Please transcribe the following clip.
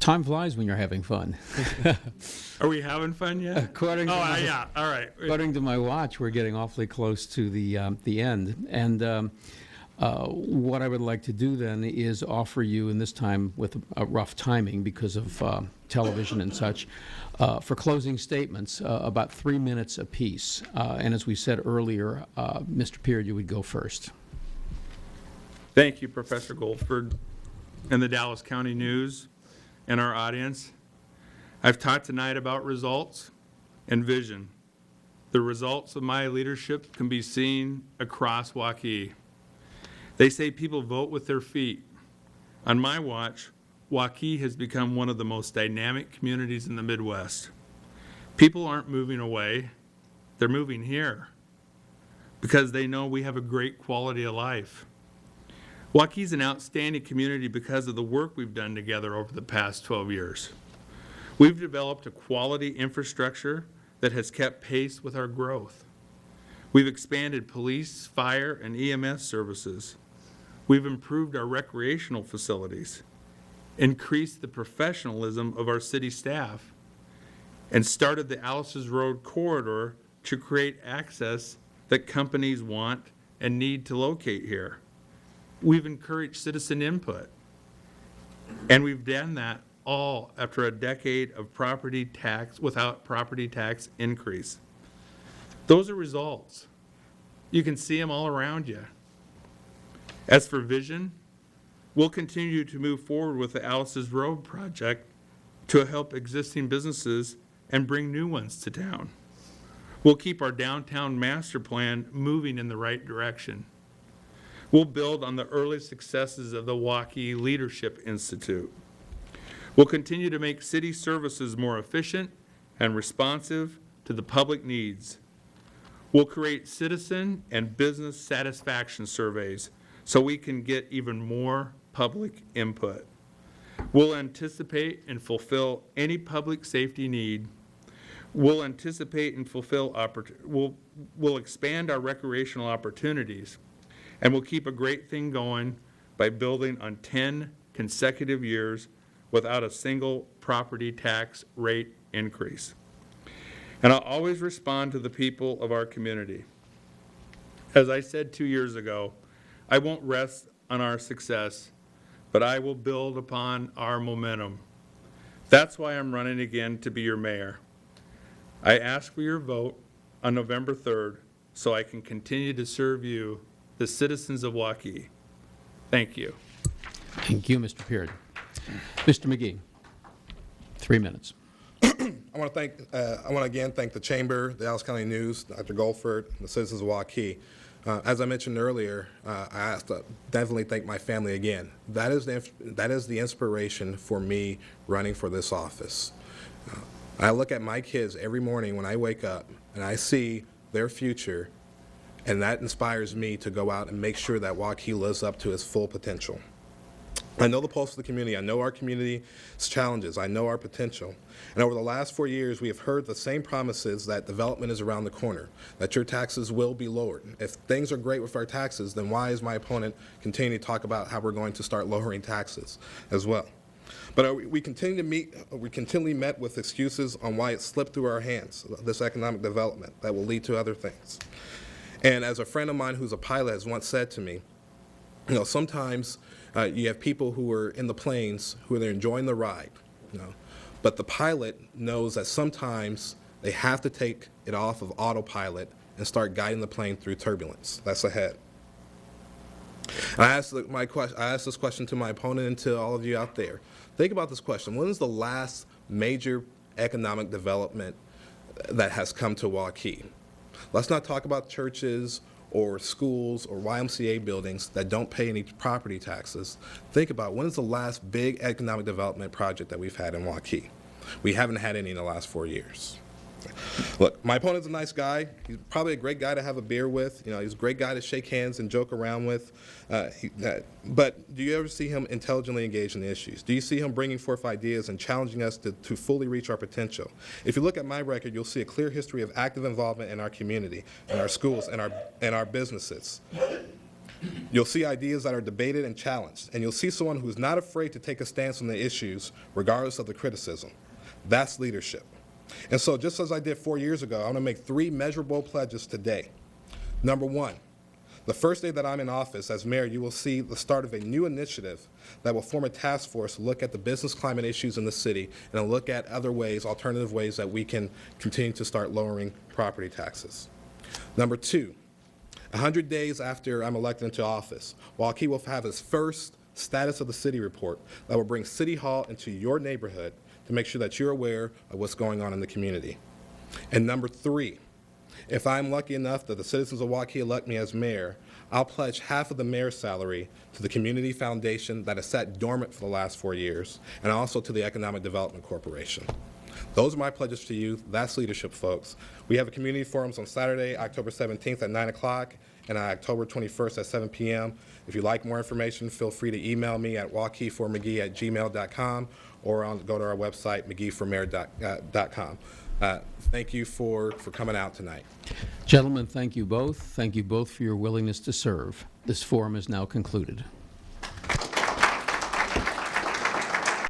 Time flies when you're having fun. Are we having fun yet? According to Yeah. All right. According to my watch, we're getting awfully close to the end. And what I would like to do then is offer you, and this time with a rough timing because of television and such, for closing statements, about 3 minutes apiece. And as we said earlier, Mr. Peard, you would go first. Thank you, Professor Goldford, and the Dallas County News, and our audience. I've taught tonight about results and vision. The results of my leadership can be seen across Waukee. They say people vote with their feet. On my watch, Waukee has become one of the most dynamic communities in the Midwest. People aren't moving away, they're moving here because they know we have a great quality of life. Waukee's an outstanding community because of the work we've done together over the past 12 years. We've developed a quality infrastructure that has kept pace with our growth. We've expanded police, fire, and EMS services. We've improved our recreational facilities, increased the professionalism of our city staff, and started the Alice's Road corridor to create access that companies want and need to locate here. We've encouraged citizen input, and we've done that all after a decade of property tax without property tax increase. Those are results. You can see them all around you. As for vision, we'll continue to move forward with the Alice's Road project to help existing businesses and bring new ones to town. We'll keep our downtown master plan moving in the right direction. We'll build on the early successes of the Waukee Leadership Institute. We'll continue to make city services more efficient and responsive to the public needs. We'll create citizen and business satisfaction surveys so we can get even more public input. We'll anticipate and fulfill any public safety need. We'll anticipate and fulfill we'll expand our recreational opportunities. And we'll keep a great thing going by building on 10 consecutive years without a single property tax rate increase. And I'll always respond to the people of our community. As I said 2 years ago, I won't rest on our success, but I will build upon our momentum. That's why I'm running again to be your mayor. I ask for your vote on November 3rd so I can continue to serve you, the citizens of Waukee. Thank you. Thank you, Mr. Peard. Mr. McGee, 3 minutes. I want to again thank the Chamber, the Dallas County News, Dr. Goldford, and the citizens of Waukee. As I mentioned earlier, I have to definitely thank my family again. That is the inspiration for me running for this office. I look at my kids every morning when I wake up, and I see their future, and that inspires me to go out and make sure that Waukee lives up to its full potential. I know the pulse of the community. I know our community's challenges. I know our potential. And over the last 4 years, we have heard the same promises that development is around the corner, that your taxes will be lowered. If things are great with our taxes, then why is my opponent continuing to talk about how we're going to start lowering taxes as well? But we continually met with excuses on why it slipped through our hands, this economic development that will lead to other things. And as a friend of mine who's a pilot has once said to me, sometimes you have people who are in the planes who are enjoying the ride, but the pilot knows that sometimes they have to take it off of autopilot and start guiding the plane through turbulence that's ahead. And I asked this question to my opponent and to all of you out there. Think about this question. When is the last major economic development that has come to Waukee? Let's not talk about churches or schools or YMCA buildings that don't pay any property taxes. Think about when is the last big economic development project that we've had in Waukee? We haven't had any in the last 4 years. Look, my opponent's a nice guy. He's probably a great guy to have a beer with. He's a great guy to shake hands and joke around with. But do you ever see him intelligently engaged in the issues? Do you see him bringing forth ideas and challenging us to fully reach our potential? If you look at my record, you'll see a clear history of active involvement in our community, in our schools, and our businesses. You'll see ideas that are debated and challenged, and you'll see someone who's not afraid to take a stance on the issues, regardless of the criticism. That's leadership. And so, just as I did 4 years ago, I want to make 3 measurable pledges today. Number 1, the first day that I'm in office as mayor, you will see the start of a new initiative that will form a task force to look at the business climate issues in the city and to look at other ways, alternative ways that we can continue to start lowering property taxes. Number 2, 100 days after I'm elected into office, Waukee will have its first Status of the City report that will bring City Hall into your neighborhood to make sure that you're aware of what's going on in the community. And number 3, if I'm lucky enough that the citizens of Waukee elect me as mayor, I'll pledge half of the mayor's salary to the community foundation that has sat dormant for the last 4 years, and also to the Economic Development Corporation. Those are my pledges to you. That's leadership, folks. We have a community forums on Saturday, October 17th at 9 o'clock and on October 21st at 7 p.m. If you'd like more information, feel free to email me at waukeeformcgee@gmail.com or go to our website, mcgeeformayor.com. Thank you for coming out tonight. Gentlemen, thank you both. Thank you both for your willingness to serve. This forum is now concluded.